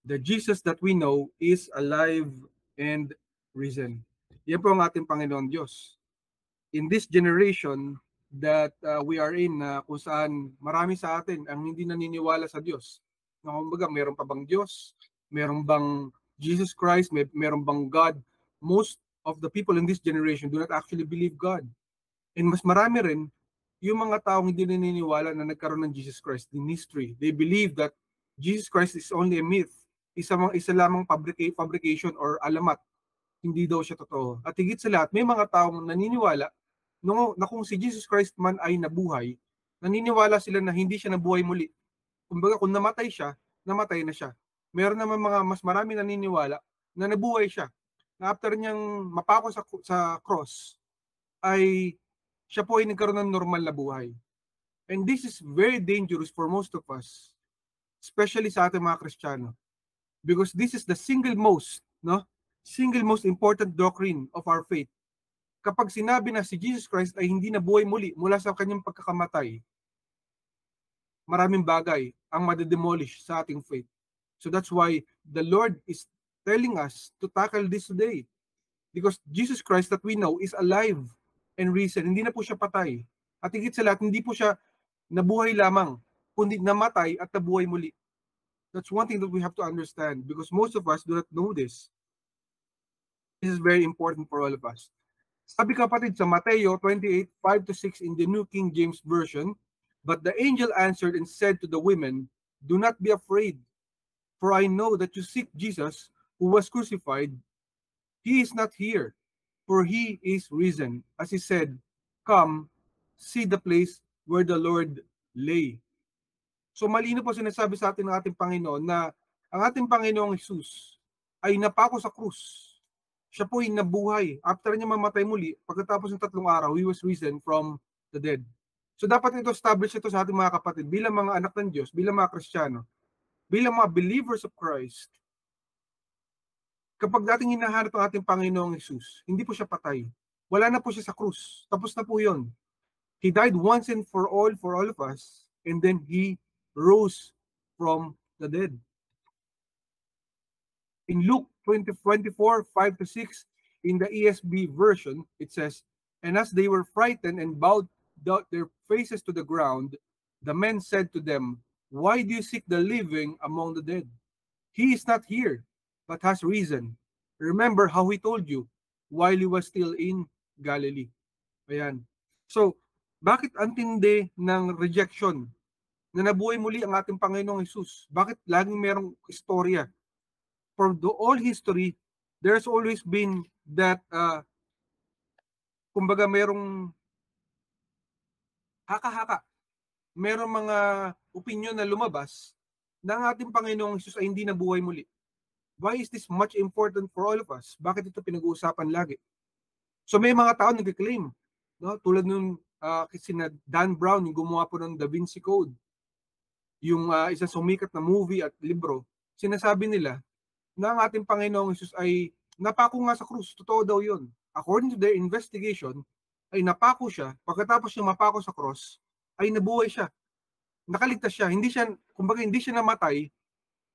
The Jesus that we know is alive and risen. Yan po ang ating Panginoon Diyos. In this generation that we are in, kung saan marami sa atin ang hindi naniniwala sa Diyos. Na kumbaga, meron pa bang Diyos? Meron bang Jesus Christ? Meron bang God? Most of the people in this generation do not actually believe God. And mas marami rin yung mga taong hindi naniniwala na nagkaroon ng Jesus Christ in history. They believe that Jesus Christ is only a myth. Isa lamang fabrication or alamat. Hindi daw siya totoo. At higit sa lahat, may mga taong naniniwala na kung si Jesus Christ man ay nabuhay, naniniwala sila na hindi siya nabuhay muli. Kumbaga, kung namatay siya, namatay na siya. Meron naman mga mas marami naniniwala na nabuhay siya. Na after niyang mapako sa cross, ay siya po ay nagkaroon ng normal na buhay. And this is very dangerous for most of us, especially sa ating mga Kristiyano. Because this is the single most important doctrine of our faith. Kapag sinabi na si Jesus Christ ay hindi nabuhay muli mula sa kanyang pagkakamatay, maraming bagay ang madedemolish sa ating faith. So that's why the Lord is telling us to tackle this today. Because Jesus Christ that we know is alive and risen. Hindi na po siya patay. At higit sa lahat, hindi po siya nabuhay lamang, kundi namatay at nabuhay muli. That's one thing that we have to understand because most of us do not know this. This is very important for all of us. Sabi kapatid sa Mateo 28:5-6 in the New King James Version, "But the angel answered and said to the women, 'Do not be afraid, for I know that you seek Jesus who was crucified. He is not here, for he is risen. As he said, come, see the place where the Lord lay.'" So malino po sinasabi sa atin ng ating Panginoon na ang ating Panginoong Jesus ay napako sa krus. Siya po ay nabuhay. After niya mamatay muli, pagkatapos ng 3 araw, he was risen from the dead. So dapat ito establish ito sa ating mga kapatid bilang mga anak ng Diyos, bilang mga Kristiyano, bilang mga believers of Christ. Kapag dating hinahanap ang ating Panginoong Jesus, hindi po siya patay. Wala na po siya sa krus. Tapos na po yun. He died once and for all of us, and then he rose from the dead. In Luke 20:24:5-6, in the ESV version, it says, "And as they were frightened and bowed their faces to the ground, the men said to them, 'Why do you seek the living among the dead? He is not here, but has risen. Remember how he told you while he was still in Galilee.'" Ayan. So, bakit ang tindi ng rejection na nabuhay muli ang ating Panginoong Jesus? Bakit laging merong istorya? For the all history, there's always been that, kumbaga merong haka-haka. Merong mga opinion na lumabas na ang ating Panginoong Jesus ay hindi nabuhay muli. Why is this much important for all of us? Bakit ito pinag-uusapan lagi? So may mga tao nag-claim, no? Tulad nung sina Dan Brown, yung gumawa po ng Da Vinci Code, yung isang sumikat na movie at libro, sinasabi nila na ang ating Panginoong Jesus ay napako nga sa krus. Totoo daw yun. According to their investigation, ay napako siya. Pagkatapos niya mapako sa cross, ay nabuhay siya. Nakaligtas siya. Kumbaga hindi siya namatay,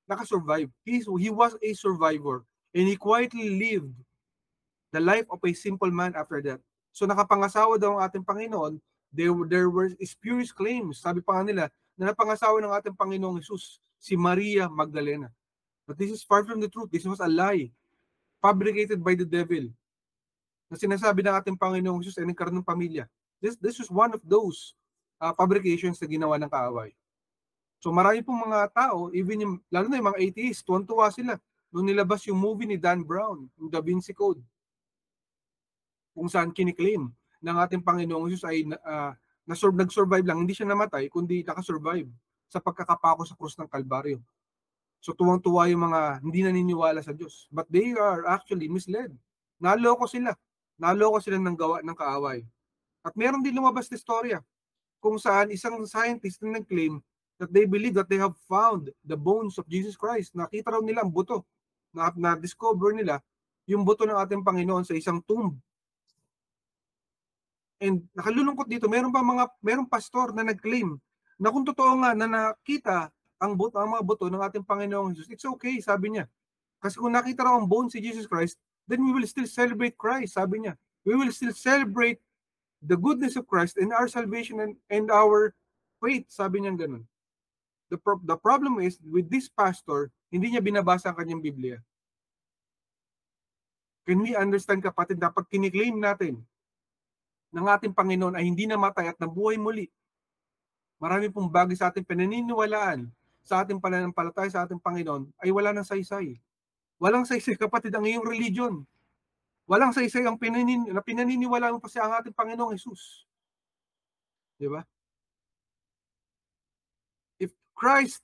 nakasurvive. He was a survivor. And he quietly lived the life of a simple man after that. So nakapangasawa daw ang ating Panginoon. There were spurious claims. Sabi pa nga nila, na napangasawa ng ating Panginoong Jesus, si Maria Magdalena. But this is far from the truth. This was a lie fabricated by the devil. Na sinasabi ng ating Panginoong Jesus ay nagkaroon ng pamilya. This was one of those fabrications na ginawa ng kaaway. So marami pong mga tao, even lalo na yung mga atheists, tuwan-tuwa sila nung nilabas yung movie ni Dan Brown, yung Da Vinci Code, kung saan kiniklaim ng ating Panginoong Jesus ay nag-survive lang, hindi siya namatay, kundi nakasurvive sa pagkakapako sa krus ng Kalbaryo. So tuwang-tuwa yung mga hindi naniniwala sa Diyos. But they are actually misled. Naloko sila ng gawa ng kaaway. At meron din lumabas na istorya kung saan isang scientist na nag-claim that they believe that they have found the bones of Jesus Christ. Nakita raw nila ang buto. Na-discover nila yung buto ng ating Panginoon sa isang tomb. And nakalulungkot dito, merong pastor na nag-claim na kung totoo nga na nakita ang mga buto ng ating Panginoong Jesus, it's okay, sabi niya. Kasi kung nakita raw ang bone si Jesus Christ, then we will still celebrate Christ, sabi niya. We will still celebrate the goodness of Christ and our salvation and our faith, sabi niya ganun. The problem is, with this pastor, hindi niya binabasa ang kanyang Biblia. Can we understand, kapatid, na pag kiniklaim natin ng ating Panginoon ay hindi namatay at nabuhay muli, marami pong bagay sa ating pinaniniwalaan, sa ating pananampalataya sa ating Panginoon, ay wala ng saysay. Walang saysay, kapatid, ang iyong religion. Walang saysay ang pinaniniwalaan mo pa sa ating Panginoong Jesus. Di ba? If Christ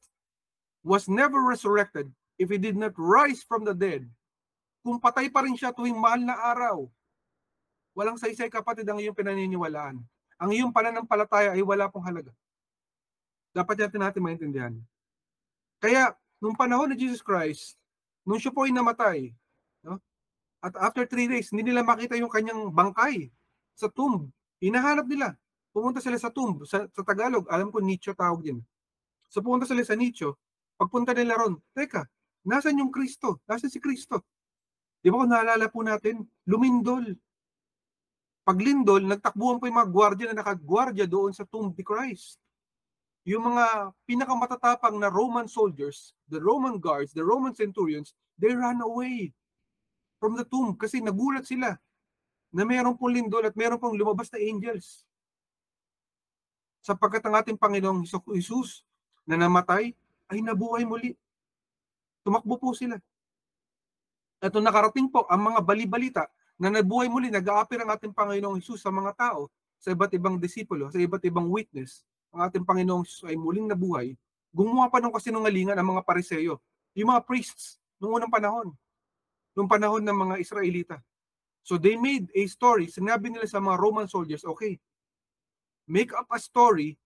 was never resurrected, if He did not rise from the dead, kung patay pa rin siya tuwing mahal na araw, walang saysay, kapatid, ang iyong pinaniniwalaan. Ang iyong pananampalataya ay wala pong halaga. Dapat natin maintindihan. Kaya, nung panahon ni Jesus Christ, nung siya po ay namatay, no? At after 3 days, hindi nila makita yung kanyang bangkay sa tomb. Hinahanap nila. Pumunta sila sa tomb. Sa Tagalog, alam ko nicho tawag din. So pumunta sila sa nicho. Pagpunta nila ron, teka, nasan yung Kristo? Nasan si Kristo? Di ba kung naalala po natin, lumindol. Paglindol, nagtakbuhan po yung mga gwardiya na nakagwardya doon sa tomb ni Christ. Yung mga pinakamatatapang na Roman soldiers, the Roman guards, the Roman centurions, they ran away from the tomb kasi nagulat sila na mayroon pong lindol at mayroon pong lumabas na angels. Sapagkat ang ating Panginoong Jesus na namatay ay nabuhay muli. Tumakbo po sila. At nung nakarating po ang mga bali-balita na nabuhay muli, nag-aapir ang ating Panginoong Jesus sa mga tao, sa iba't ibang disipulo, sa iba't ibang witness, ang ating Panginoong Jesus ay muling nabuhay, gumawa pa ng kasinungalingan ang mga Pariseo, yung mga priests, noong unang panahon. Nung panahon ng mga Israelita. So they made a story. Sinabi nila sa mga Roman soldiers, okay, make up a story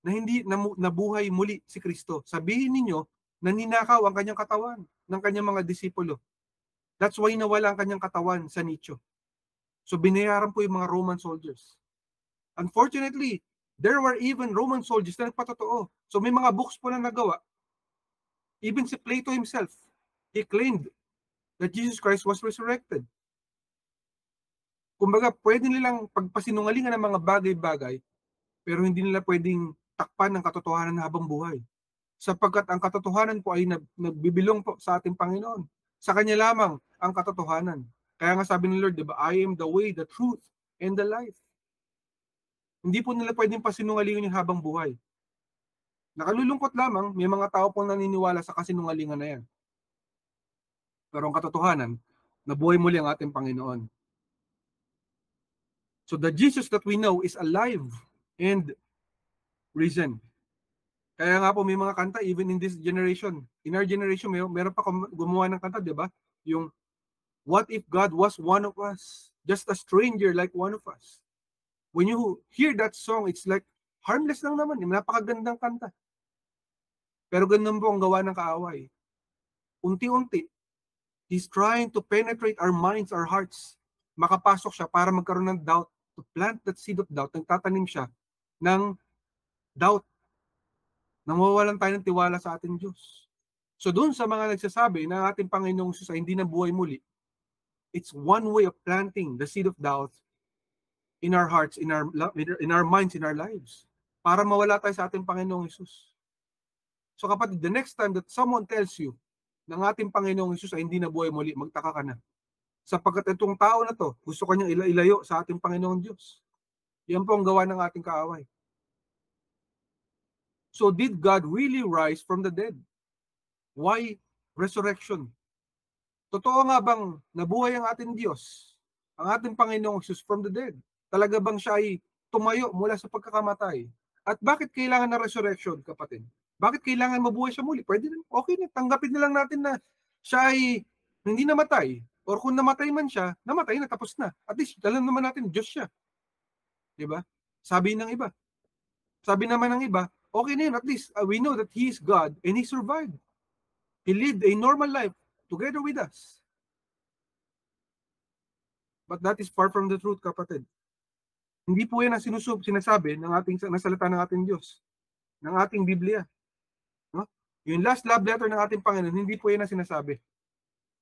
na hindi nabuhay muli si Kristo. Sabihin ninyo na ninakaw ang kanyang katawan ng kanyang mga disipulo. That's why nawala ang kanyang katawan sa nicho. So binayaran po yung mga Roman soldiers. Unfortunately, there were even Roman soldiers na nagpatotoo. So may mga books po na nagawa. Even si Plato himself, he claimed that Jesus Christ was resurrected. Kumbaga, pwede nilang pagpasinungalingan ng mga bagay-bagay, pero hindi nila pwedeng takpan ng katotohanan habang buhay. Sapagkat ang katotohanan po ay nagbibilong po sa ating Panginoon. Sa Kanya lamang ang katotohanan. Kaya nga sabi ng Lord, diba, I am the way, the truth, and the life. Hindi po nila pwedeng pasinungalingan yung habang buhay. Nakalulungkot lamang, may mga tao pong naniniwala sa kasinungalingan na yan. Pero ang katotohanan, nabuhay muli ang ating Panginoon. So the Jesus that we know is alive and risen. Kaya nga po may mga kanta, even in this generation, in our generation, meron pa gumawa ng kanta, di ba? Yung, what if God was one of us? Just a stranger like one of us. When you hear that song, it's like, harmless lang naman, napakagandang kanta. Pero ganun po ang gawa ng kaaway. Unti-unti, He's trying to penetrate our minds, our hearts. Makapasok siya para magkaroon ng doubt. To plant that seed of doubt, nagtatanim siya ng doubt. Nawawalan tayo ng tiwala sa ating Diyos. So doon sa mga nagsasabi na ating Panginoong Jesus ay hindi na buhay muli, it's one way of planting the seed of doubt in our hearts, in our minds, in our lives. Para mawala tayo sa ating Panginoong Jesus. So kapatid, the next time that someone tells you ng ating Panginoong Jesus ay hindi na buhay muli, magtaka ka na. Sapagkat itong tao na to, gusto kanyang ilayo sa ating Panginoong Diyos. Yan po ang gawa ng ating kaaway. So did God really rise from the dead? Why resurrection? Totoo nga bang nabuhay ang ating Diyos, ang ating Panginoong Jesus from the dead? Talaga bang siya ay tumayo mula sa pagkakamatay? At bakit kailangan ng resurrection, kapatid? Bakit kailangan mabuhay siya muli? Pwede na, okay na, tanggapin na lang natin na siya ay hindi namatay. Or kung namatay man siya, namatay na, tapos na. At least, alam naman natin, Diyos siya. Diba? Sabi ng iba. Sabi naman ng iba, okay na yun, at least we know that He is God and He survived. He lived a normal life together with us. But that is far from the truth, kapatid. Hindi po yan ang sinasabi ng ating nasalita ng ating Diyos, ng ating Biblia. Yung last love letter ng ating Panginoon, hindi po yan ang sinasabi.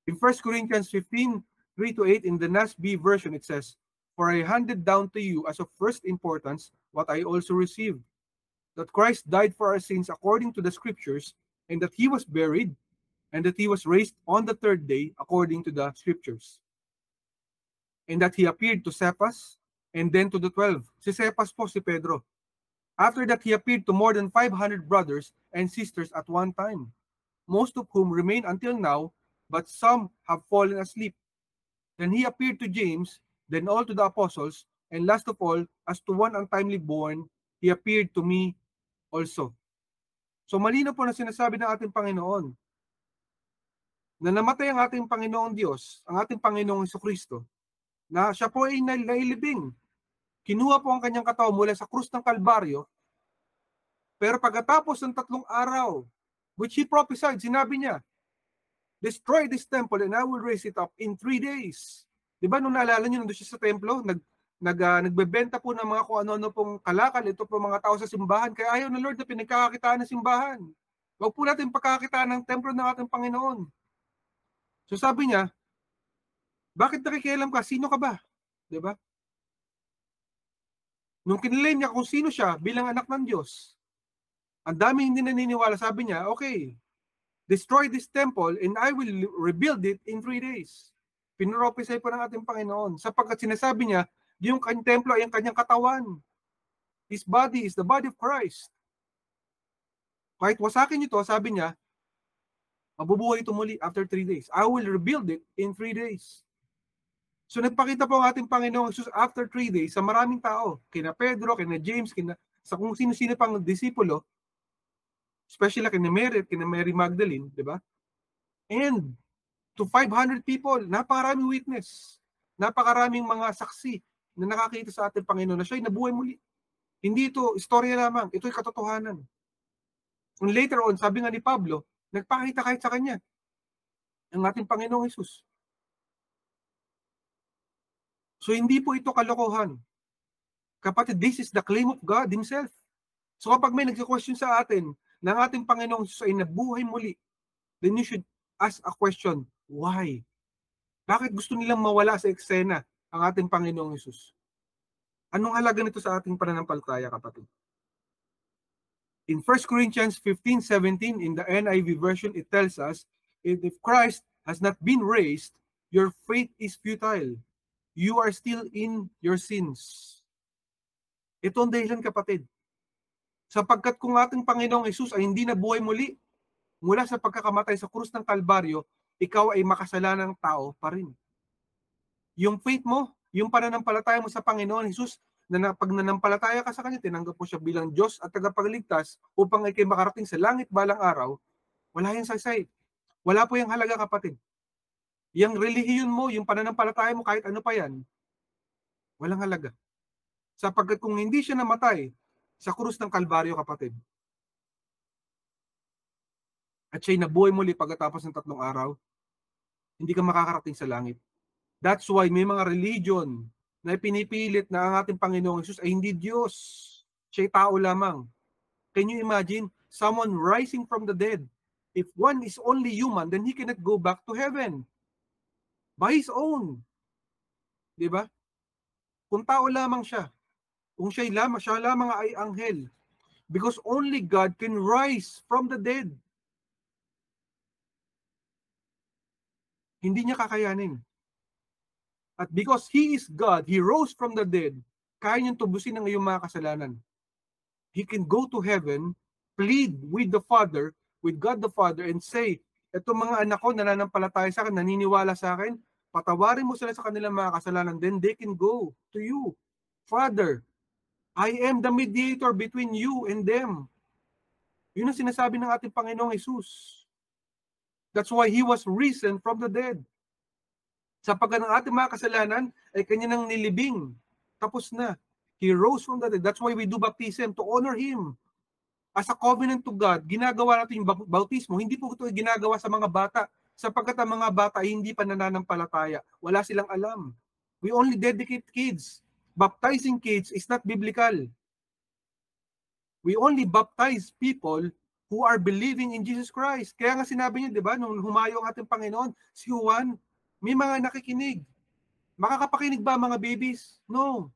In 1 Corinthians 15, 3-8, in the NASB version, it says, "For I handed down to you as of first importance what I also received, that Christ died for our sins according to the Scriptures, and that He was buried, and that He was raised on the third day according to the Scriptures. And that He appeared to Cephas, and then to the 12. Si Cephas po si Pedro. After that, He appeared to more than 500 brothers and sisters at one time, most of whom remain until now, but some have fallen asleep. Then He appeared to James, then all to the apostles, and last of all, as to one untimely born, He appeared to me also." So malino po na sinasabi ng ating Panginoon na namatay ang ating Panginoong Diyos, ang ating Panginoong Jesucristo, na siya po ay nailibing. Kinuha po ang kanyang katawan mula sa krus ng Kalbaryo, pero pagkatapos ng 3 araw, which He prophesied, sinabi niya, "Destroy this temple and I will raise it up in 3 days." Diba nung naalala niyo, nandun siya sa templo, nagbebenta po ng mga kung ano-ano pong kalakal, ito po mga tao sa simbahan, kaya ayaw ng Lord na pinagkakakitaan ng simbahan. Huwag po natin pagkakakitaan ng templo ng ating Panginoon. So sabi niya, bakit nakikialam ka? Sino ka ba? Diba? Nung kinilay niya kung sino siya bilang anak ng Diyos, ang dami hindi naniniwala. Sabi niya, okay, destroy this temple and I will rebuild it in 3 days. Pinropesay po ng ating Panginoon. Sapagkat sinasabi niya, yung kanyang templo ay ang kanyang katawan. His body is the body of Christ. Kahit wasakin ito, sabi niya, mabubuhay ito muli after 3 days. I will rebuild it in 3 days. So nagpakita po ang ating Panginoong Jesus after 3 days sa maraming tao. Kina Pedro, kina James, sa kung sino-sino pang disipulo, especially kina Mary at kina Mary Magdalene, di ba? And to 500 people, napakaraming witness, napakaraming mga saksi na nakakita sa ating Panginoon na siya'y nabuhay muli. Hindi ito istorya lamang, ito'y katotohanan. And later on, sabi nga ni Pablo, nagpakita kahit sa kanya ang ating Panginoong Jesus. So hindi po ito kalokohan. Kapatid, this is the claim of God Himself. So kapag may nag-question sa atin na ang ating Panginoong Jesus ay nabuhay muli, then you should ask a question, why? Bakit gusto nilang mawala sa eksena ang ating Panginoong Jesus? Anong halaga nito sa ating pananampalataya, kapatid? In 1 Corinthians 15:17, in the NIV version, it tells us, if Christ has not been raised, your faith is futile. You are still in your sins. Ito ang dahilan, kapatid. Sapagkat kung ating Panginoong Jesus ay hindi nabuhay muli mula sa pagkakamatay sa krus ng Kalbaryo, ikaw ay makasalanang tao pa rin. Yung faith mo, yung pananampalataya mo sa Panginoon Jesus, na pag nanampalataya ka sa Kanya, tinanggap mo siya bilang Diyos at tagapagligtas upang ikay makarating sa langit balang araw, wala yung saysay. Wala po yung halaga, kapatid. Yung relihiyon mo, yung pananampalataya mo, kahit ano pa yan, walang halaga. Sapagkat kung hindi siya namatay sa krus ng Kalbaryo, kapatid, at siya'y nabuhay muli pagkatapos ng 3 araw, hindi ka makakarating sa langit. That's why may mga religion na pinipilit na ang ating Panginoong Jesus ay hindi Diyos. Siya'y tao lamang. Can you imagine someone rising from the dead? If one is only human, then he cannot go back to heaven by his own. Diba? Kung tao lamang siya, kung siya lamang ay anghel, because only God can rise from the dead. Hindi niya kakayanin. At because He is God, He rose from the dead, kaya niyang tubusin ang iyong mga kasalanan. He can go to heaven, plead with the Father, with God the Father, and say, etong mga anak ko nananampalataya sa akin, naniniwala sa akin, patawarin mo sila sa kanilang mga kasalanan, then they can go to you. Father, I am the mediator between you and them. Yun ang sinasabi ng ating Panginoong Jesus. That's why He was risen from the dead. Sapagkat ang ating mga kasalanan ay Kanya nang nilibing. Tapos na. He rose from the dead. That's why we do baptism, to honor Him. As a covenant to God, ginagawa natin yung bautismo. Hindi po ito ginagawa sa mga bata. Sapagkat ang mga bata ay hindi pa nananampalataya. Wala silang alam. We only dedicate kids. Baptizing kids is not biblical. We only baptize people who are believing in Jesus Christ. Kaya nga sinabi niya, di ba, nung humayo ang ating Panginoon, si Juan, may mga nakikinig. Makakapakinig ba mga babies? No.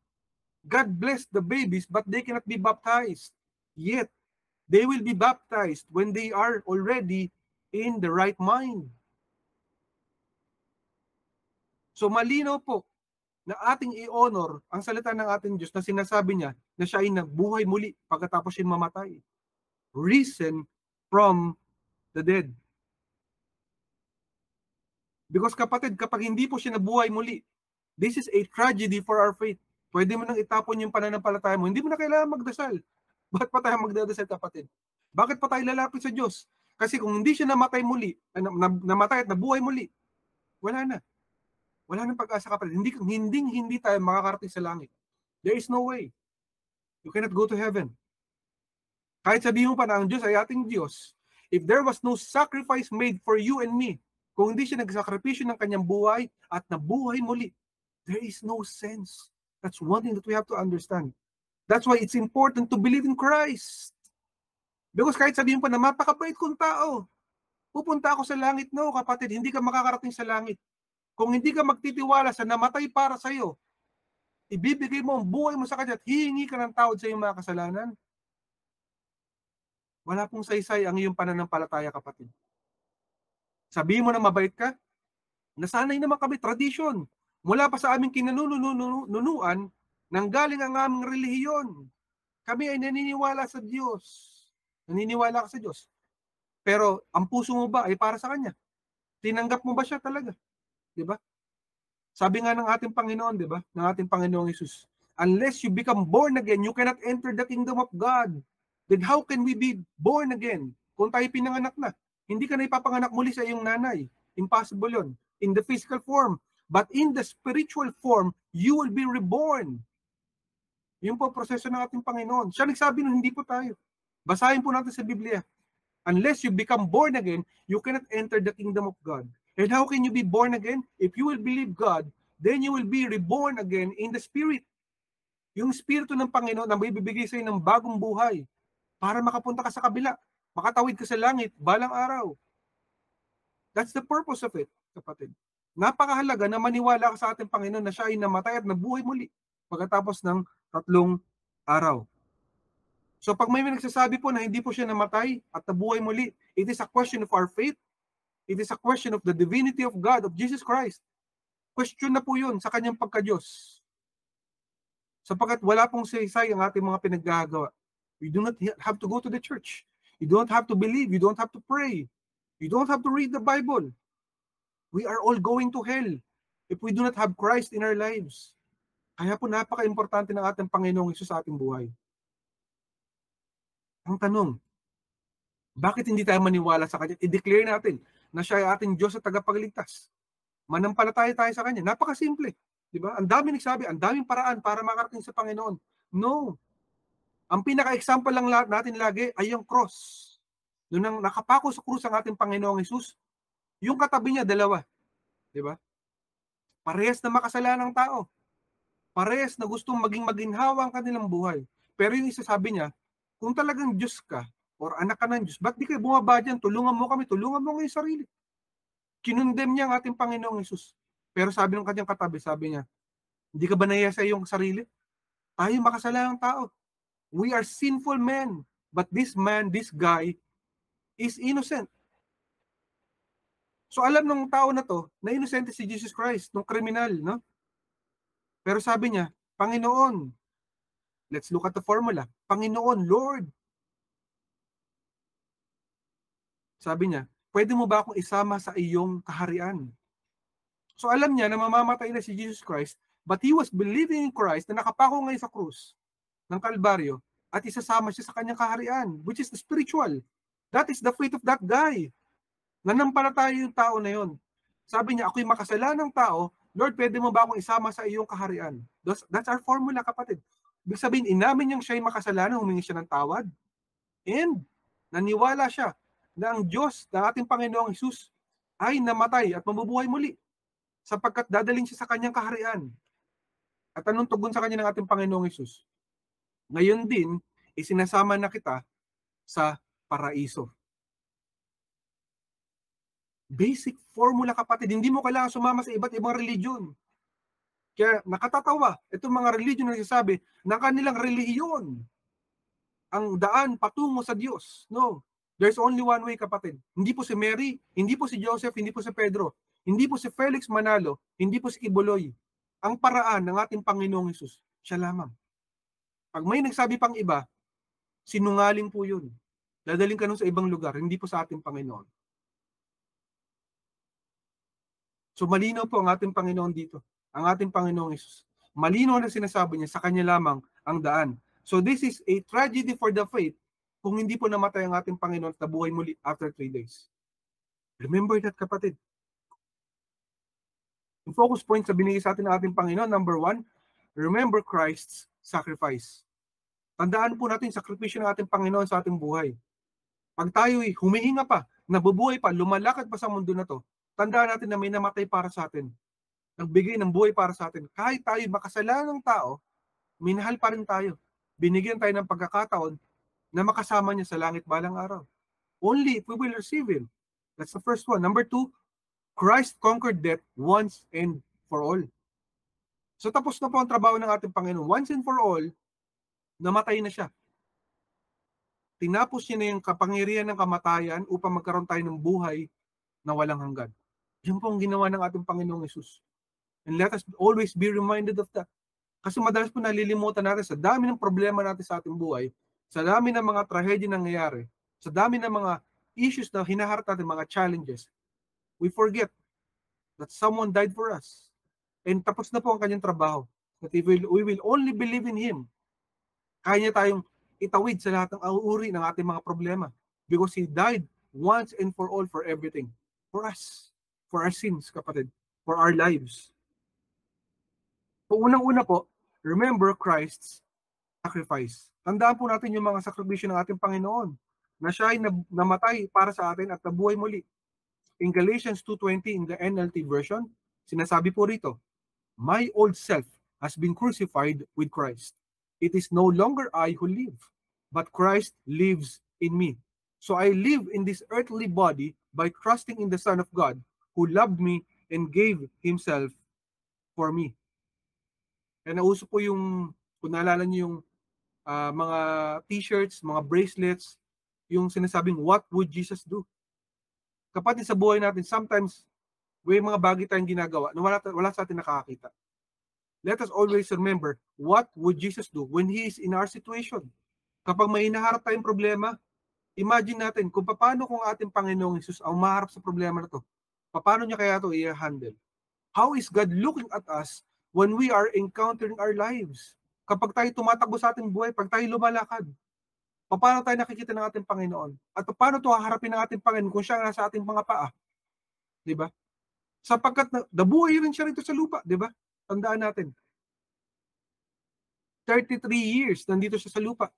God bless the babies, but they cannot be baptized. Yet, they will be baptized when they are already in the right mind. So malinaw po na ating i-honor ang salita ng ating Diyos na sinasabi niya na siya ay nabuhay muli pagkatapos siya mamatay. Risen from the dead. Because kapatid, kapag hindi po siya nabuhay muli, this is a tragedy for our faith. Pwede mo nang itapon yung pananampalataya mo. Hindi mo na kailangan magdasal. Bakit pa tayo magdadasal, kapatid? Bakit pa tayo lalapit sa Diyos? Kasi kung hindi siya namatay muli, namatay at nabuhay muli, wala na. Wala nang pag-asa, kapatid. Hindi tayo makakarating sa langit. There is no way. You cannot go to heaven. Kahit sabihin mo pa na ang Diyos ay ating Diyos, if there was no sacrifice made for you and me, kung hindi siya nagsakripisyo ng kanyang buhay at nabuhay muli, there is no sense. That's one thing that we have to understand. That's why it's important to believe in Christ. Because kahit sabihin pa na mapakabait kong tao, pupunta ako sa langit. No, kapatid, hindi ka makakarating sa langit. Kung hindi ka magtitiwala sa namatay para sa iyo, ibibigay mo ang buhay mo sa Kanya at hihingi ka ng tawad sa iyong mga kasalanan, wala pong saysay ang iyong pananampalataya, kapatid. Sabihin mo na mabait ka, nasanay naman kami, tradition. Mula pa sa aming kinanunuan, nanggaling ang aming relihiyon. Kami ay naniniwala sa Diyos. Naniniwala ka sa Diyos. Pero ang puso mo ba ay para sa Kanya? Tinanggap mo ba siya talaga? Diba? Sabi nga ng ating Panginoon, diba? Ng ating Panginoong Hesus, unless you become born again, you cannot enter the kingdom of God. Then how can we be born again? Kung tayo pinanganak na, hindi ka na ipapanganak muli sa iyong nanay. Impossible yun. In the physical form. But in the spiritual form, you will be reborn. Yun po ang proseso ng ating Panginoon. Siya nagsabi nun, hindi po tayo. Basahin po natin sa Biblia. Unless you become born again, you cannot enter the kingdom of God. And how can you be born again? If you will believe God, then you will be reborn again in the Spirit. Yung Espiritu ng Panginoon na may bibigay sa iyo ng bagong buhay para makapunta ka sa kabila, makatawid ka sa langit, balang araw. That's the purpose of it, kapatid. Napakahalaga na maniwala ka sa ating Panginoon na siya ay namatay at nabuhay muli pagkatapos ng 3 araw. So pag may nagsasabi po na hindi po siya namatay at nabuhay muli, it is a question of our faith. It is a question of the divinity of God, of Jesus Christ. Question na po yun sa kanyang pagka-Diyos. Sapagkat wala pong saysay ang ating mga pinaggagawa. You do not have to go to the church. You don't have to believe. You don't have to pray. You don't have to read the Bible. We are all going to hell if we do not have Christ in our lives. Kaya po napaka-importante ng ating Panginoong Hesus sa ating buhay. Ang tanong, bakit hindi tayo maniwala sa Kanya? I-declare natin na siya ay ating Diyos at tagapagligtas. Manampalataya tayo sa Kanya. Napakasimple. Diba? Ang daming nagsabi, ang daming paraan para makarating sa Panginoon. No. Ang pinaka-example lang natin lagi ay yung cross. Noong nakapako sa krus ang ating Panginoong Hesus, yung katabi niya, 2. Diba? Parehas na makasalanang tao. Parehas na gustong maging maginhawa ang kanilang buhay. Pero yung isa sabi niya, kung talagang Diyos ka, or anak ka ng Diyos, ba't di kayo bumaba dyan? Tulungan mo kami, tulungan mo ngayong sarili. Kinundem niya ang ating Panginoong Hesus. Pero sabi ng kanyang katabi, sabi niya, hindi ka ba nahiya sa iyong sarili? Tayo makasalanang tao. We are sinful men. But this man, this guy, is innocent. So alam ng tao na to, na inosente si Jesus Christ, nung kriminal, no? Pero sabi niya, Panginoon, let's look at the formula. Panginoon, Lord. Sabi niya, pwede mo ba akong isama sa iyong kaharian? So alam niya na mamamatay na si Jesus Christ, but he was believing in Christ na nakapako ngayon sa krus ng Kalbaryo at isasama siya sa kanyang kaharian, which is the spiritual. That is the faith of that guy. Nanampalataya yung tao na yun. Sabi niya, ako'y makasalanang tao, Lord, pwede mo ba akong isama sa iyong kaharian? That's our formula, kapatid. Ibig sabihin, inamin niyang siya'y makasalanan, humingi siya ng tawad, and naniwala siya na ang Diyos, na ating Panginoong Hesus, ay namatay at mabubuhay muli sapagkat dadaling siya sa kanyang kaharian. At anong tugon sa kanya ng ating Panginoong Hesus? Ngayon din, isinasama na kita sa paraiso. Basic formula, kapatid. Hindi mo kailangan sumama sa iba't ibang religion. Kaya nakatatawa, itong mga religion na nagsasabi na kanilang relihiyon ang daan patungo sa Diyos. No. There's only one way, kapatid. Hindi po si Mary, hindi po si Joseph, hindi po si Pedro, hindi po si Felix Manalo, hindi po si Kibuloy. Ang paraan ng ating Panginoong Hesus, siya lamang. Pag may nagsabi pang iba, sinungaling po yun. Dadaling ka nun sa ibang lugar, hindi po sa ating Panginoon. So malinaw po ang ating Panginoon dito. Ang ating Panginoong Hesus. Malinaw na sinasabi niya, sa Kanya lamang ang daan. So this is a tragedy for the faith kung hindi po namatay ang ating Panginoon at nabuhay muli after 3 days. Remember that, kapatid. Yung focus point sa binigay sa atin ng ating Panginoon, number 1, remember Christ's sacrifice. Tandaan po natin yung sakripisyo ng ating Panginoon sa ating buhay. Pag tayo'y humihinga pa, nabubuhay pa, lumalakad pa sa mundo na to, tandaan natin na may namatay para sa atin. Nagbigay ng buhay para sa atin. Kahit tayo makasalanang tao, minahal pa rin tayo. Binigyan tayo ng pagkakataon na makasama niya sa langit balang araw. Only if we will receive Him. That's the first one. Number 2, Christ conquered death once and for all. So tapos na po ang trabaho ng ating Panginoon. Once and for all, namatay na siya. Tinapos niya na yung kapangyarihan ng kamatayan upang magkaroon tayo ng buhay na walang hanggan. Yan po ang ginawa ng ating Panginoong Hesus. And let us always be reminded of that. Kasi madalas po nalilimutan natin sa dami ng problema natin sa ating buhay, sa dami ng mga trahedya nangyayari, sa dami ng mga issues na hinaharap natin, mga challenges, we forget that someone died for us. And tapos na po ang kanyang trabaho. That if we will only believe in Him, kaya niya tayong itawid sa lahat ng uri ng ating mga problema. Because He died once and for all for everything. For us. For our sins, kapatid. For our lives. So unang-una po, remember Christ's sacrifice. Tandaan po natin yung mga sakripisyo ng ating Panginoon na siya ay namatay para sa atin at nabuhay muli. In Galatians 2:20 in the NLT version, sinasabi po rito, my old self has been crucified with Christ. It is no longer I who live, but Christ lives in me. So I live in this earthly body by trusting in the Son of God who loved me and gave Himself for me. Kaya nauso po yung, kung naalala niyo yung mga t-shirts, mga bracelets, yung sinasabing, what would Jesus do? Kapatid, sa buhay natin, sometimes, may mga bagay tayong ginagawa na wala sa atin nakakakita. Let us always remember, what would Jesus do when He is in our situation? Kapag may hinaharap tayong problema, imagine natin kung paano kung ating Panginoong Hesus ang maharap sa problema na to. Paano niya kaya ito i-handle? How is God looking at us when we are encountering our lives? Kapag tayo tumatakbo sa ating buhay, pag tayo lumalakad, paano tayo nakikita ng ating Panginoon? At paano ito haharapin ng ating Panginoon kung siya nasa ating mga paa? Diba? Sapagkat nabuhay rin siya rito sa lupa, diba? Tandaan natin. 33 years nandito siya sa lupa.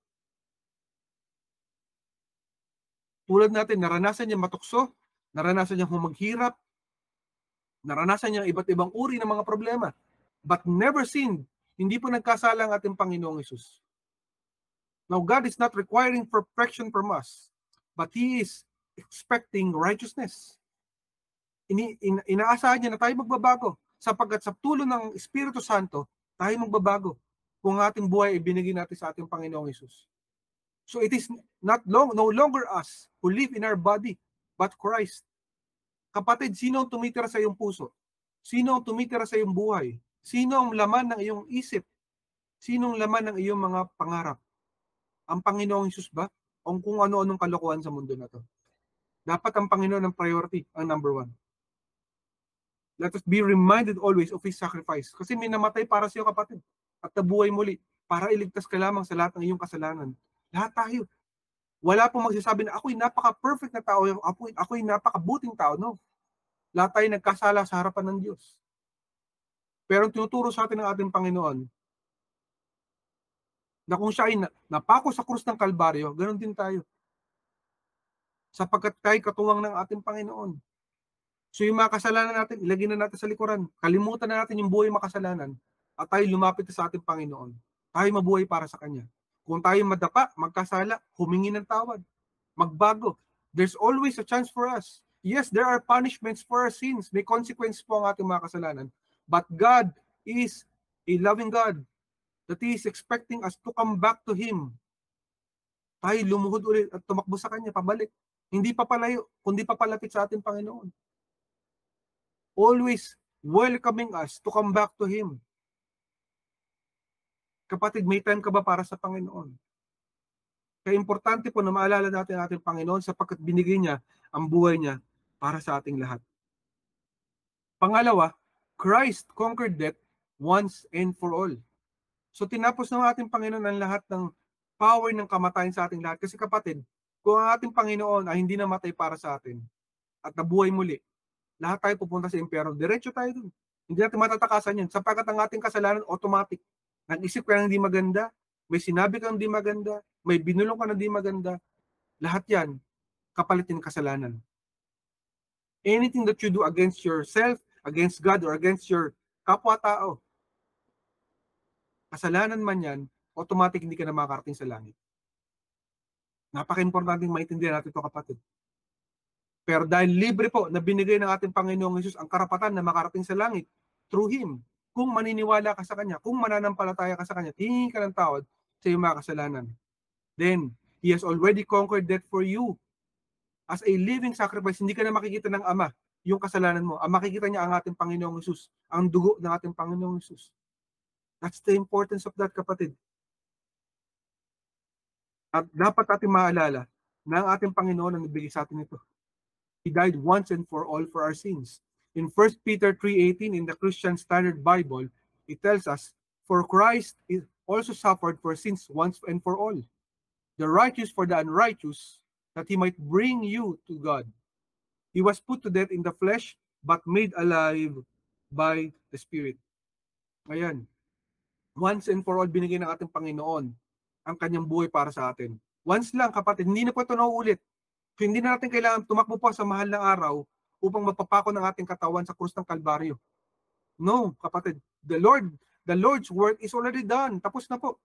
Tulad natin, naranasan niya matukso, naranasan niya maghirap, naranasan niya iba't ibang uri ng mga problema. But never sinned. Hindi po nagkasala ang ating Panginoong Hesus. Now, God is not requiring perfection from us, but He is expecting righteousness. Inaasahan niya na tayo magbabago sapagkat sa tulong ng Espiritu Santo, tayo magbabago kung ating buhay ibinigay natin sa ating Panginoong Hesus. So it is no longer us who live in our body, but Christ. Kapatid, sino ang tumitira sa iyong puso? Sino ang tumitira sa iyong buhay? Sino ang laman ng iyong isip? Sino ang laman ng iyong mga pangarap? Ang Panginoong Hesus ba? O kung ano-anong kalokohan sa mundo na to? Dapat ang Panginoon ang priority, ang number 1. Let us be reminded always of His sacrifice. Kasi may namatay para sa iyo, kapatid. At nabuhay muli para iligtas ka lamang sa lahat ng iyong kasalanan. Lahat tayo. Wala pong magsasabi na ako'y napaka-perfect na tao, ako'y napaka-buting tao. No. Lahat tayo nagkasala sa harapan ng Diyos. Pero tinuturo sa atin ng ating Panginoon na kung siya ay napako sa krus ng Kalbaryo, ganoon din tayo. Sapagkat tayo katuwang ng ating Panginoon. So yung mga kasalanan natin, ilagay na natin sa likuran. Kalimutan na natin yung buhay makasalanan at tayo lumapit sa ating Panginoon. Tayo mabuhay para sa Kanya. Kung tayo madapa, magkasala, humingi ng tawad. magbago. There's always a chance for us. Yes, there are punishments for our sins. May consequence po ang ating mga kasalanan. But God is a loving God that He is expecting us to come back to Him. Tayo lumuhod ulit at tumakbo sa Kanya, pabalik. Hindi pa palayo, kundi papalapit sa ating Panginoon. Always welcoming us to come back to Him. Kapatid, may time ka ba para sa Panginoon? Kaya importante po na maalala natin ang ating Panginoon sapagkat binigay niya ang buhay niya para sa ating lahat. Pangalawa, Christ conquered death once and for all. So tinapos ng ating Panginoon ang lahat ng power ng kamatayan sa ating lahat. Kasi kapatid, kung ang ating Panginoon ay hindi namatay para sa atin at nabuhay muli, lahat tayo pupunta sa impyerno. Diretso tayo dun. Hindi natin matatakasan yun sapagkat ang ating kasalanan automatic. Nag-isip ka ng hindi maganda, may sinabi kang hindi maganda, may binulong ka na di maganda, lahat yan, kapalitin ng kasalanan. Anything that you do against yourself, against God, or against your kapwa-tao, kasalanan man yan, automatic hindi ka na makakarating sa langit. Napaka-importante maintindihan natin ito, kapatid. Pero dahil libre po na binigay ng ating Panginoong Hesus ang karapatan na makarating sa langit through Him, kung maniniwala ka sa Kanya, kung mananampalataya ka sa Kanya, tingin ka ng tawad sa iyong mga kasalanan. Then, He has already conquered death for you. As a living sacrifice, hindi ka na makikita ng Ama yung kasalanan mo. Ang makikita niya ang ating Panginoong Hesus, ang dugo ng ating Panginoong Hesus. That's the importance of that, kapatid. At dapat ating maalala na ang ating Panginoon ang nagbigay sa atin ito. He died once and for all for our sins. In 1 Peter 3:18 in the Christian Standard Bible, it tells us, "For Christ also suffered for sins once and for all, the righteous for the unrighteous, that He might bring you to God. He was put to death in the flesh, but made alive by the Spirit." Ayan. Once and for all, binigay ng ating Panginoon ang Kanyang buhay para sa atin. Once lang, kapatid, hindi na po ito nauulit. So, hindi na natin kailangan tumakbo pa sa mahal na araw upang magpapako ng ating katawan sa krus ng Kalbaryo. No, kapatid. The Lord's work is already done. Tapos na po.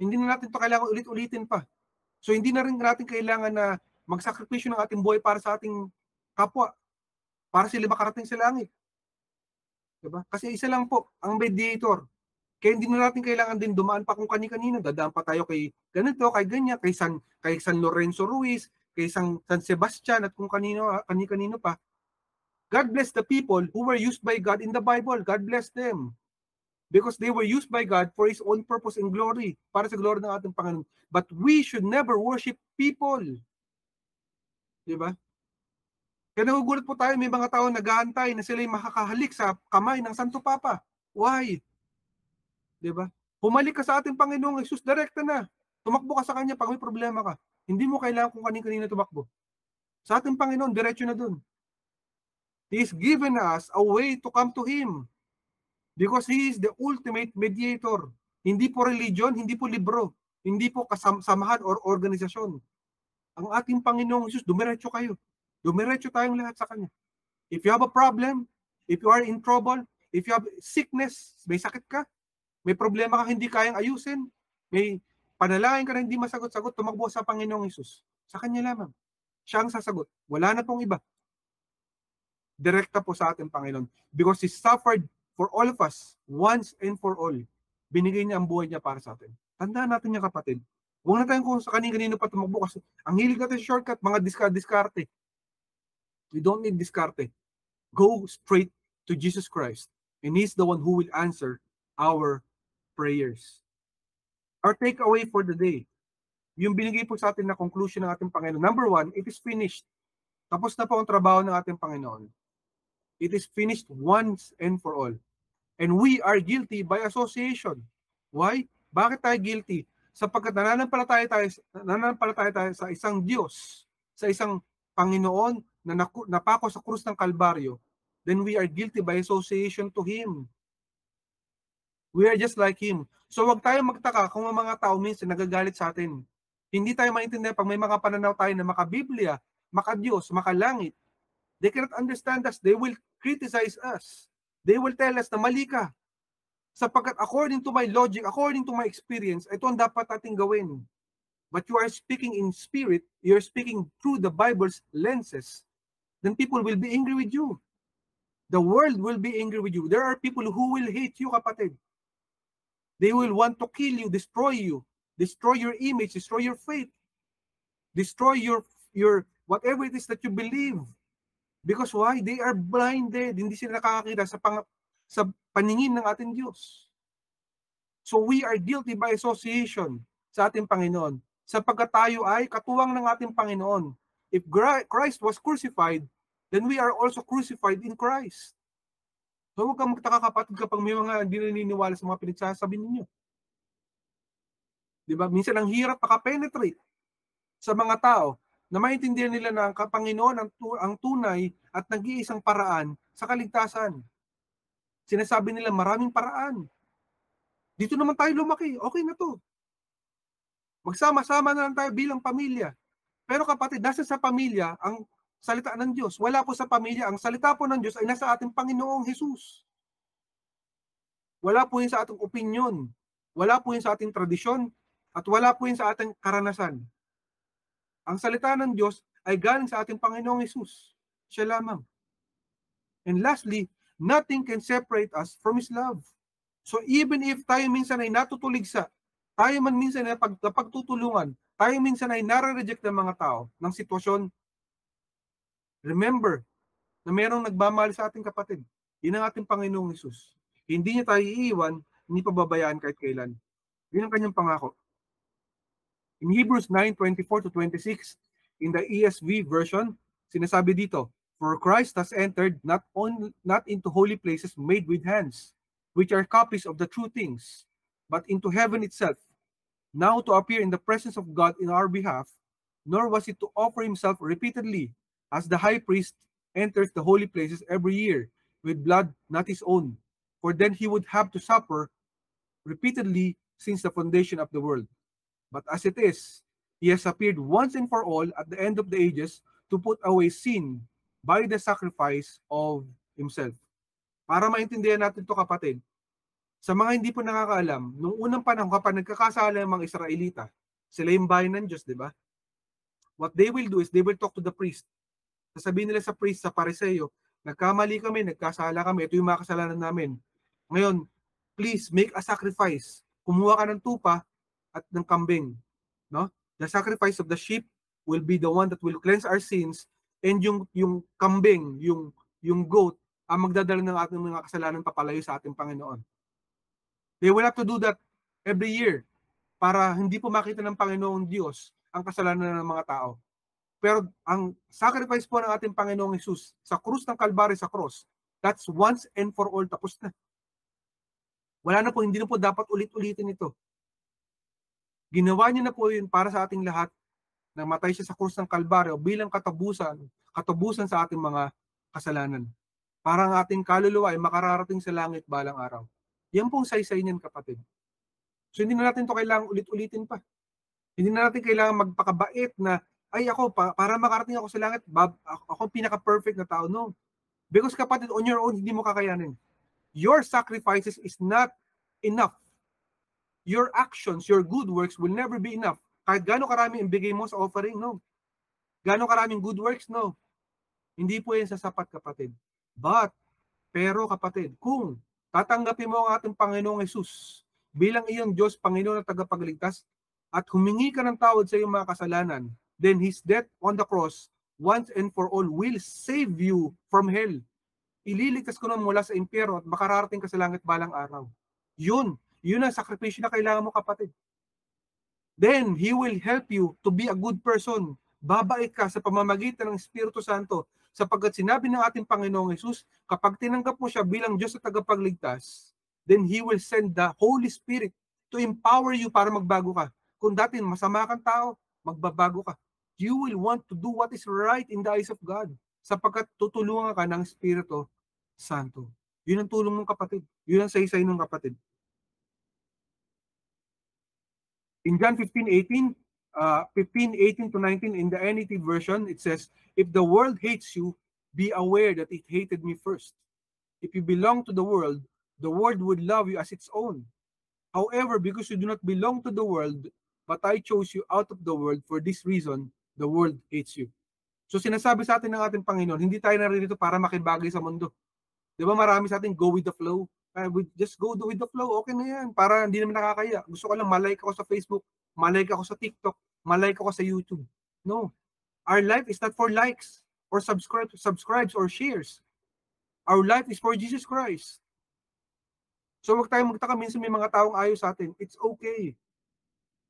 Hindi na natin ito kailangan ulit-ulitin pa. So, hindi na rin natin kailangan na magsakripisyo ng ating buhay para sa ating kapwa. Para sila makarating sa langit. Diba? Kasi isa lang po ang mediator. Kaya hindi na natin kailangan din dumaan pa kung kani-kanino. Dadaan pa tayo kay ganito, kay ganyan, kay San Lorenzo Ruiz, kay San Sebastian at kung kani-kanino pa. God bless the people who were used by God in the Bible. God bless them. Because they were used by God for His own purpose and glory. Para sa glory ng ating Panginoon. But we should never worship people. Diba? Kaya nagugulat po tayo, may mga tao naghahantay na sila'y makakahalik sa kamay ng Santo Papa. Why? Diba? Humalik ka sa ating Panginoong Hesus, direkta na. Tumakbo ka sa Kanya pag may problema ka. Hindi mo kailangan kung kanin-kanina tumakbo. Sa ating Panginoon, diretso na dun. He has given us a way to come to Him. Because He is the ultimate mediator. Hindi po religion, hindi po libro. Hindi po kasamahan or organisasyon. Ang ating Panginoong Hesus, dumiretso kayo. Dumiretso tayong lahat sa Kanya. If you have a problem, if you are in trouble, if you have sickness, may sakit ka, may problema ka hindi kayang ayusin, may panalangin ka na hindi masagot-sagot, tumakbo sa Panginoong Hesus. Sa Kanya lamang. Siya ang sasagot. Wala na pong iba. Direkta po sa ating Panginoon. Because He suffered for all of us, once and for all. Binigay niya ang buhay niya para sa atin. Tandaan natin niya, kapatid. Huwag na tayong kung sa kanino pa tumakbo kasi ang hilig natin shortcut, mga diskarte. We don't need diskarte. Go straight to Jesus Christ. And He's the one who will answer our prayers. Our takeaway for the day, yung binigay po sa atin na conclusion ng ating Panginoon. Number 1, it is finished. Tapos na po ang trabaho ng ating Panginoon. It is finished once and for all. And we are guilty by association. Why? Bakit tayo guilty? Sapagkat nananampalataya tayo sa isang Diyos, sa isang Panginoon na napako sa krus ng Kalbaryo, then we are guilty by association to Him. We are just like Him. So wag tayo magtaka kung ang mga tao minsan nagagalit sa atin. Hindi tayo maintindihan pag may mga pananaw tayo na maka-Biblia, maka-Diyos, maka-langit. They cannot understand us. They will criticize us. They will tell us na mali ka. Sapagkat according to my logic, according to my experience, ito ang dapat nating gawin. but you are speaking in spirit, you're speaking through the Bible's lenses, then people will be angry with you. The world will be angry with you. There are people who will hate you, kapatid. They will want to kill you, destroy your image, destroy your faith, destroy your whatever it is that you believe. Because why? They are blinded. Hindi sila nakakakita sa paningin ng ating Diyos. So we are guilty by association sa ating Panginoon, sapagkat tayo ay katuwang ng ating Panginoon. If Christ was crucified, then we are also crucified in Christ. So huwag kang magtaka, kapatid, kapag may mga hindi naniniwala sa mga pinagsasabi ninyo. Diba? Minsan ang hirap makapenetrate sa mga tao na maintindihan nila na ang Panginoon ang tunay at nag-iisang paraan sa kaligtasan. Sinasabi nila maraming paraan. Dito naman tayo lumaki, okay na to. Magsama-sama na lang tayo bilang pamilya. Pero kapatid, nasa sa pamilya ang salita ng Diyos. Wala po sa pamilya. Ang salita po ng Diyos ay nasa ating Panginoong Jesus. Wala po yun sa ating opinion. Wala po yun sa ating tradisyon. At wala po yun sa ating karanasan. Ang salita ng Diyos ay galing sa ating Panginoong Jesus. Siya lamang. And lastly, nothing can separate us from His love. So even if tayo minsan ay natutuligsa, tayo man minsan ay napagtutulungan, tayo minsan ay nare-reject ng mga tao, ng sitwasyon, remember na mayroong nagmamahal sa ating kapatid. Yun ang ating Panginoong Jesus. Hindi niya tayo iiwan, hindi pababayaan kahit kailan. Yun ang kanyang pangako. In Hebrews 9:24-26, in the ESV version, sinasabi dito, "For Christ has entered not into holy places made with hands, which are copies of the true things, but into heaven itself, now to appear in the presence of God in our behalf, nor was it to offer himself repeatedly, as the high priest enters the holy places every year, with blood not his own, for then he would have to suffer repeatedly since the foundation of the world. But as it is, he has appeared once and for all at the end of the ages to put away sin by the sacrifice of himself." Para maintindihan natin ito, kapatid, sa mga hindi po nakakaalam, nung unang panahon kapag nagkakasala yung mga Israelita, sila yung bayan ng Diyos, di ba? What they will do is they will talk to the priest. Sasabihin nila sa priest, sa Pariseo, nagkamali kami, nagkasala kami, ito yung mga kasalanan namin. Ngayon, please make a sacrifice. Kumuha ka ng tupa at ng kambing. No? The sacrifice of the sheep will be the one that will cleanse our sins, and yung kambing, yung goat, ang magdadala ng ating mga kasalanan papalayo sa ating Panginoon. They will have to do that every year para hindi po makita ng Panginoong Diyos ang kasalanan ng mga tao. Pero ang sacrifice po ng ating Panginoong Jesus sa krus ng Kalbaryo, sa cross, that's once and for all, tapos na. Wala na po, hindi na po dapat ulit-ulitin ito. Ginawa niya na po yun para sa ating lahat, na matay siya sa krus ng Kalbaryo bilang katabusan sa ating mga kasalanan. Para ang ating kaluluwa ay makararating sa langit balang araw. Yan pong saysay niyan, kapatid. So hindi na natin ito kailangang ulit-ulitin pa. Hindi na natin kailangan magpakabait na, ay ako, para makarating ako sa langit, ako pinaka-perfect na tao. No. Because kapatid, on your own, hindi mo kakayanin. Your sacrifices is not enough. Your actions, your good works will never be enough. Kahit gaano karami ibigay mo sa offering, no. Gaano karaming good works, no. Hindi po yan sasapat, kapatid. Pero kapatid, kung tatanggapin mo ang ating Panginoong Jesus bilang iyong Diyos, Panginoon at tagapagligtas, at humingi ka ng tawad sa iyong mga kasalanan, then His death on the cross, once and for all, will save you from hell. Ililigtas ko na mula sa impyerno at makararating ka sa langit balang araw. Yun ang sakripisyo na kailangan mo, kapatid. Then, He will help you to be a good person. Babait ka sa pamamagitan ng Espiritu Santo, sapagkat sinabi ng ating Panginoong Jesus, kapag tinanggap mo siya bilang Diyos at tagapagligtas, then He will send the Holy Spirit to empower you para magbago ka. Kung dati masama kang tao, magbabago ka. You will want to do what is right in the eyes of God, sapagkat tutulungan ka ng Espiritu Santo. Yun ang tulong ng kapatid. Yun ang saysay ng kapatid. In John 15:18 to 19 in the NET version, it says, "If the world hates you, be aware that it hated me first. If you belong to the world would love you as its own. However, because you do not belong to the world, but I chose you out of the world. For this reason, the world hates you. So sinasabi sa atin ng ating Panginoon, hindi tayo naririto para makibagay sa mundo. Di ba marami sa atin, go with the flow. We just go with the flow, okay na yan. Para hindi naman nakakaya. Gusto ko lang malike ako sa Facebook, malike ako sa TikTok, malike ako sa YouTube. No. Our life is not for likes or subscribes or shares. Our life is for Jesus Christ. So wag tayong magtaka, minsan may mga taong ayaw sa atin. It's okay.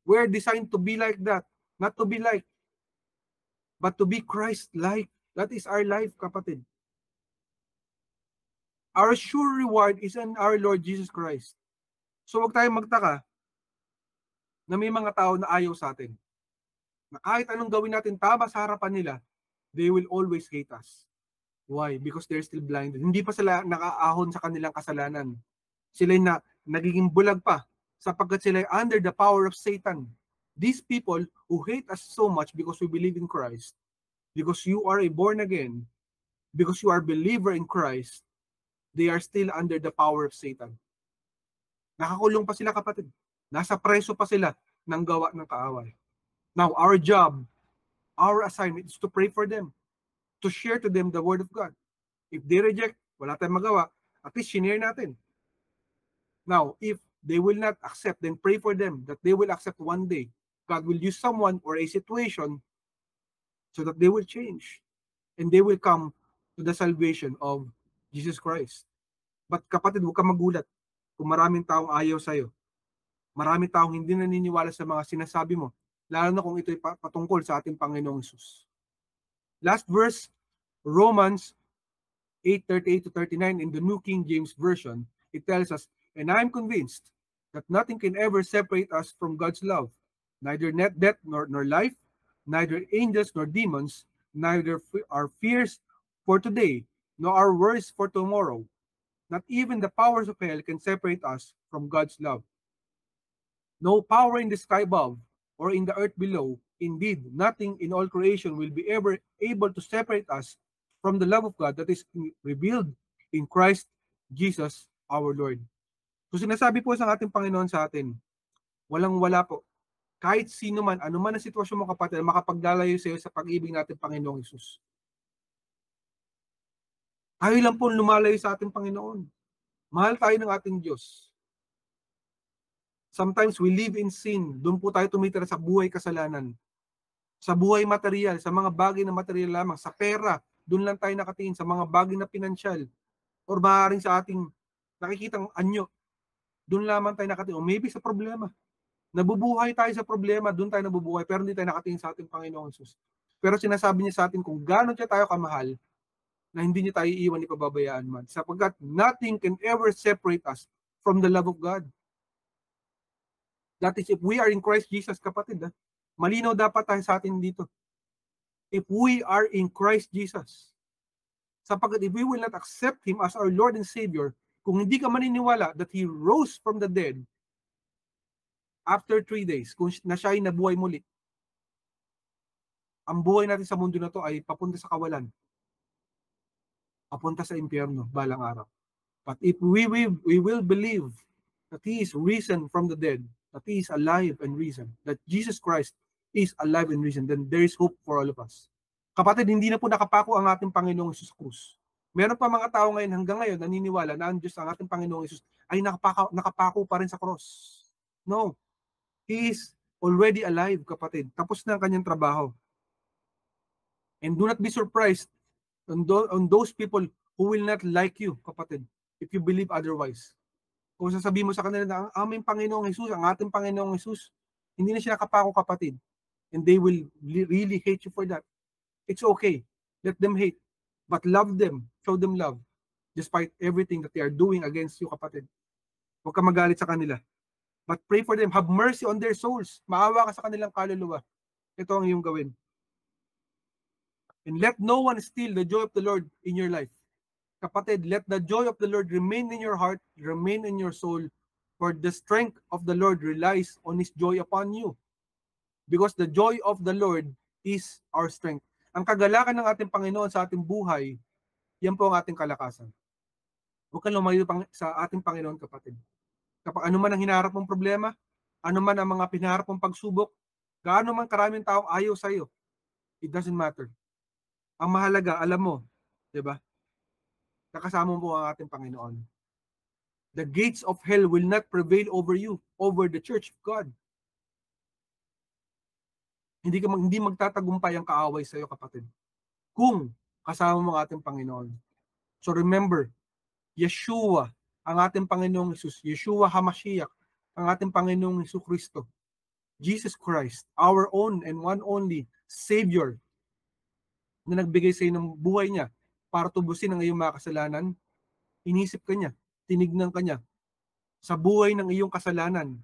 We're designed to be like that. Not to be like, but to be Christ-like. That is our life, kapatid. Our sure reward is in our Lord Jesus Christ. So wag tayong magtaka na may mga tao na ayaw sa atin. Na kahit anong gawin natin tama sa harapan nila, they will always hate us. Why? Because they're still blinded. Hindi pa sila nakaahon sa kanilang kasalanan. Sila na nagiging bulag pa sapagkat sila under the power of Satan. These people who hate us so much because we believe in Christ, because you are a born again, because you are a believer in Christ, they are still under the power of Satan. Nakakulong pa sila, kapatid. Nasa preso pa sila ng gawa ng kaaway. Now, our job, our assignment is to pray for them, to share to them the word of God. If they reject, wala tayong magawa, at least share natin. Now, if they will not accept, then pray for them that they will accept one day. God will use someone or a situation so that they will change and they will come to the salvation of Jesus Christ. But kapatid, huwag kang magulat kung maraming taong ayaw sa'yo. Maraming taong hindi naniniwala sa mga sinasabi mo, lalo na kung ito'y patungkol sa ating Panginoong Hesus. Last verse, Romans 8:38-39 in the New King James Version, it tells us, and I am convinced that nothing can ever separate us from God's love, neither death nor life, neither angels nor demons, neither our fears for today, nor our worries for tomorrow. Not even the powers of hell can separate us from God's love. No power in the sky above or in the earth below, indeed, nothing in all creation will be ever able to separate us from the love of God that is revealed in Christ Jesus our Lord. So sinasabi po sa ating Panginoon sa atin, walang-wala po. Kahit sino man, ano man ang sitwasyon mo, kapatid, makapaglalayo sa iyo sa pag-ibig natin Panginoong Hesus. Tayo lang po lumalayo sa ating Panginoon. Mahal tayo ng ating Diyos. Sometimes we live in sin. Doon po tayo tumitira sa buhay kasalanan. Sa buhay material, sa mga bagay na material lamang, sa pera, doon lang tayo nakatingin, sa mga bagay na pinansyal, or maaaring sa ating nakikitang anyo, doon lamang tayo nakatingin. O maybe sa problema. Nabubuhay tayo sa problema, doon tayo nabubuhay, pero hindi tayo nakatingin sa ating Panginoong Hesus. Pero sinasabi niya sa atin kung gaano siya tayo kamahal, na hindi niya tayo iiwan, ipababayaan man. Sapagkat nothing can ever separate us from the love of God. That is, if we are in Christ Jesus, kapatid, malinaw dapat tayo sa atin dito. If we are in Christ Jesus. Sapagkat if we will not accept Him as our Lord and Savior, kung hindi ka maniniwala that He rose from the dead after 3 days, kung na siya ay nabuhay muli, ang buhay natin sa mundo na to ay papunta sa kawalan. Papunta sa impyerno, balang araw. But if we will believe that He is risen from the dead, that He is alive and risen, that Jesus Christ is alive and risen, then there is hope for all of us. Kapatid, hindi na po nakapako ang ating Panginoong Hesus Cruz. Meron pa mga tao ngayon, hanggang ngayon, naniniwala na ang Diyos, ang ating Panginoong Hesus, ay nakapako pa rin sa cross. No. He is already alive, kapatid. Tapos na ang kanyang trabaho. And do not be surprised on those people who will not like you, kapatid, if you believe otherwise. Kung sasabihin mo sa kanila na ang aming Panginoong Hesus, ang ating Panginoong Hesus, hindi na siya nakapako, kapatid. And they will really hate you for that. It's okay. Let them hate. But love them. Show them love. Despite everything that they are doing against you, kapatid. Huwag ka magalit sa kanila. But pray for them. Have mercy on their souls. Maawa ka sa kanilang kaluluwa. Ito ang iyong gawin. And let no one steal the joy of the Lord in your life. Kapatid, let the joy of the Lord remain in your heart, remain in your soul, for the strength of the Lord relies on His joy upon you. Because the joy of the Lord is our strength. Ang kagalakan ng ating Panginoon sa ating buhay, yan po ang ating kalakasan. Huwag kang lumayo sa ating Panginoon, kapatid. Kapag ano man ang hinaharap mong problema, Ano man ang mga pinaharap mong pagsubok, gaano man karaming taong ayaw sa iyo, it doesn't matter. Ang mahalaga, alam mo, 'di ba? Nakasama mo ang ating Panginoon. The gates of hell will not prevail over you, over the church of God. Hindi magtatagumpay ang kaaway sa iyo, kapatid, kung kasama mo ang ating Panginoon. So remember, Yeshua, ang ating Panginoong Jesus, Yeshua HaMashiach, ang ating Panginoong Hesus Kristo, Jesus Christ, our own and one only Savior, na nagbigay sa iyo ng buhay niya para tubusin ang iyong mga kasalanan. Inisip ka niya, tinignan ka niya, sa buhay ng iyong kasalanan,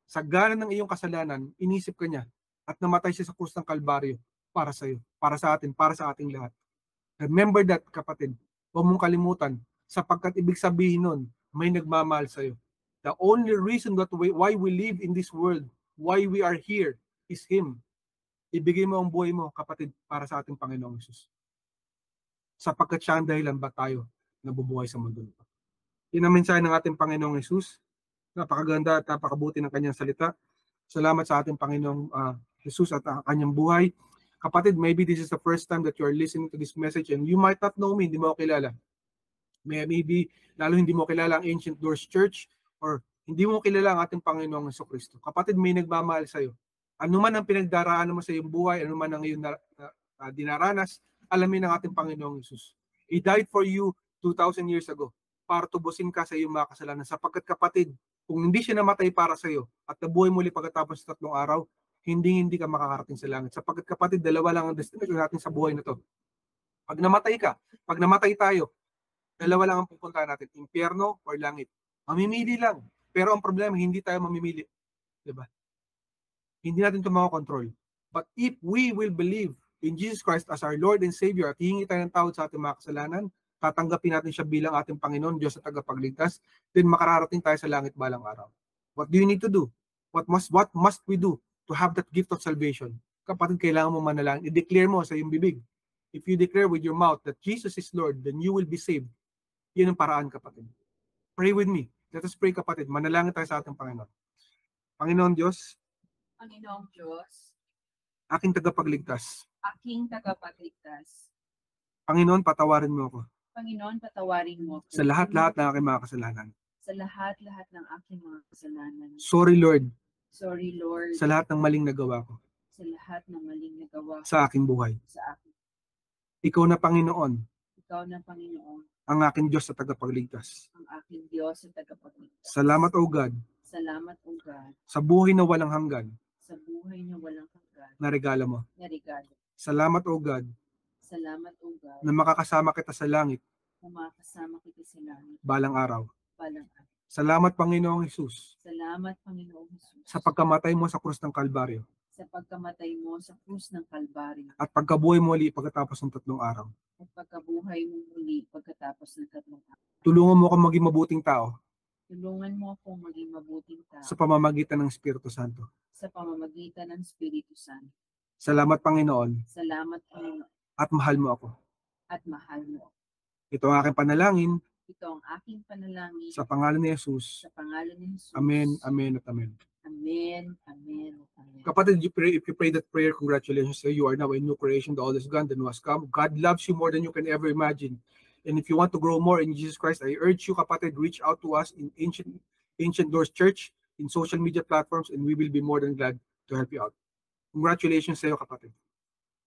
sa gana ng iyong kasalanan, inisip ka niya, at namatay siya sa krus ng Kalbaryo para sa iyo, para sa atin, para sa ating lahat. Remember that, kapatid. Huwag mong kalimutan, sapagkat ibig sabihin nun, may nagmamahal sa iyo. The only reason why we live in this world, why we are here, is Him. Ibigay mo ang buhay mo, kapatid, para sa ating Panginoong Jesus. Sapagkat siya ang dahilan ba tayo nabubuhay sa mundo nito. Yun ang mensahe ng ating Panginoong Jesus. Napakaganda at napakabuti ng kanyang salita. Salamat sa ating Panginoong Jesus at kanyang buhay. Kapatid, maybe this is the first time that you are listening to this message and you might not know me, hindi mo ako kilala. Maybe, lalo hindi mo kilala ang Ancient Doors Church or hindi mo kilala ang ating Panginoong Jesucristo. Kapatid, may nagmamahal sa iyo. Ano man ang pinagdaraanan mo sa iyong buhay, ano man ang iyong dinaranas, alamin ng ating Panginoong Jesus. He died for you 2,000 years ago para tubusin ka sa iyong mga kasalanan. Sapagkat, kapatid, kung hindi siya namatay para sa iyo at nabuhay muli pagkatapos sa 3 araw, hindi ka makakarating sa langit. Sapagkat, kapatid, dalawa lang ang destination natin sa buhay na to. Pag namatay ka, pag namatay tayo, dalawa lang ang pupuntahan natin, impyerno or langit. Mamimili lang. Pero ang problema, hindi tayo mamimili. Diba? Hindi natin ito makakontrol. But if we will believe in Jesus Christ as our Lord and Savior at hihingi tayo ng tawad sa ating mga kasalanan, tatanggapin natin siya bilang ating Panginoon, Diyos at tagapagligtas, then makararating tayo sa langit balang araw. What do you need to do? What must we do to have that gift of salvation? Kapatid, kailangan mo manalangin. I-declare mo sa iyong bibig. If you declare with your mouth that Jesus is Lord, then you will be saved. Yun ang paraan, kapatid. Pray with me. Let us pray, kapatid. Manalangin tayo sa ating Panginoon. Panginoon Diyos, Panginoong Diyos, aking tagapagligtas. aking tagapagligtas. Panginoon, patawarin mo ako. Panginoon, patawarin mo ako. Sa lahat-lahat ng aking mga kasalanan. Sa lahat-lahat ng aking mga kasalanan. Sorry, Lord. Sorry, Lord. Sa lahat ng maling nagawa ko. Sa lahat ng maling nagawa ko. Sa aking buhay. Sa aking. Ikaw na, Panginoon. Ikaw na, Panginoon. Ang aking Diyos sa tagapagligtas. Ang aking Diyos sa tagapagligtas. Salamat, O God. Salamat, O God. Sa buhay na walang hanggan. Sa buhay na walang hanggan. Na regalo mo. Na regalo. Salamat, O God. Salamat, O God. Na makakasama kita sa langit. Na makakasama kita sa langit. Balang araw. Balang araw. Salamat, Panginoong Jesus. Salamat, Panginoong Jesus. Sa pagkamatay mo sa krus ng Kalbaryo. Sa pagkamatay mo sa krus ng Kalbaryo. At pagkabuhay mo ulit pagkatapos ng 3 araw. At pagkabuhay mo muli pagkatapos ng 3 araw. Tulungan mo akong maging mabuting tao. Tulungan mo akong maging mabuting tao. Sa pamamagitan ng Espiritu Santo. Sa pamamagitan ng Espiritu Santo. Salamat, Panginoon. Salamat, Panginoon. At mahal mo ako. At mahal mo ako. Ito ang aking panalangin. Ito ang aking panalangin. Sa pangalan ni Jesus. Sa pangalan ni Jesus. Amen, amen, at amen. Amen, amen, amen. Kapatid, if you pray that prayer, congratulations to you. You are now a new creation. The old is gone, the new has come. God loves you more than you can ever imagine. And if you want to grow more in Jesus Christ, I urge you, kapatid, reach out to us in Ancient Doors Church, in social media platforms, and we will be more than glad to help you out. Congratulations sa iyo, kapatid.